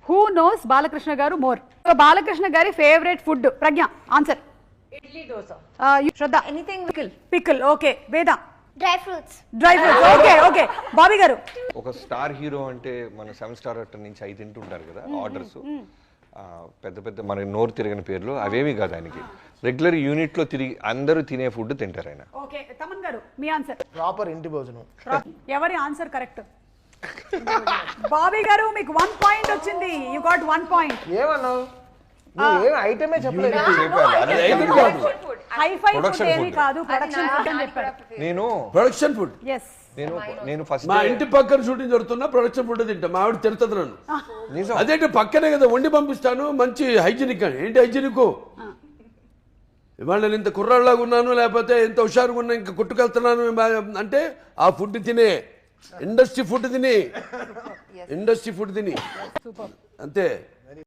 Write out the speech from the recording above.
Who knows Balakrishna గారు more? Balakrishna గారి favourite food. ప్రజ్ఞ answer. Idli dosa. శ్రద్ధ anything pickle. Okay. వేద dry fruits. Okay okay. Bobby గారు? ఒక స్టార్ హీరో అంటే మన 7 స్టార్ హోటల్ నుంచి 5 తింటుంటారు కదా ఆర్డర్స్, పెద్ద పెద్ద మనకి నోరు తిరగని పేర్లు అవేమి కాదు ఆయనకి. రెగ్యులర్ యూనిట్ లో తిరిగి అందరూ తినే ఫుడ్ తింటారు ఆయన. ఓకే. తమన్ గారు మీ ఆన్సర్? ప్రాపర్ ఇంటి భోజనం. ఎవరి ఆన్సర్ కరెక్ట్? బాబీ గారు మీకు 1 పాయింట్ వచ్చింది. You got 1 point. ఏమన్నావు? నువ్వు ఏం ఐటమే చెప్పలేదు. హైఫై ఫుడ్ Production ఏమీ food. కాదు, ప్రొడక్షన్ ఫుడ్ అని చెప్పారు. నేను ప్రొడక్షన్ ఫుడ్. ఎస్. నేను ఫస్ట్ మా ఇంటి పక్కన షూటింగ్ జరుగుతున్నా ప్రొడక్షన్ ఫుడ్ తింటా. మా ఆవిడ తిడుతుంది నన్ను. నిజం. అదేంటి పక్కనే కదా వండి పంపిస్తాను, మంచి హైజీనిక్ అని. ఏంటి హైజీనిక్? ఇవాళ నేను ఇంత కుర్రాళ్ళలాగా ఉన్నాను, లేకపోతే ఎంత హుషారుగా ఉన్నా, ఇంకా కొట్టుకెళ్తున్నాను అంటే ఆ ఫుడ్ తినే, ఇండస్ట్రీ ఫుడ్ తిని అంతే.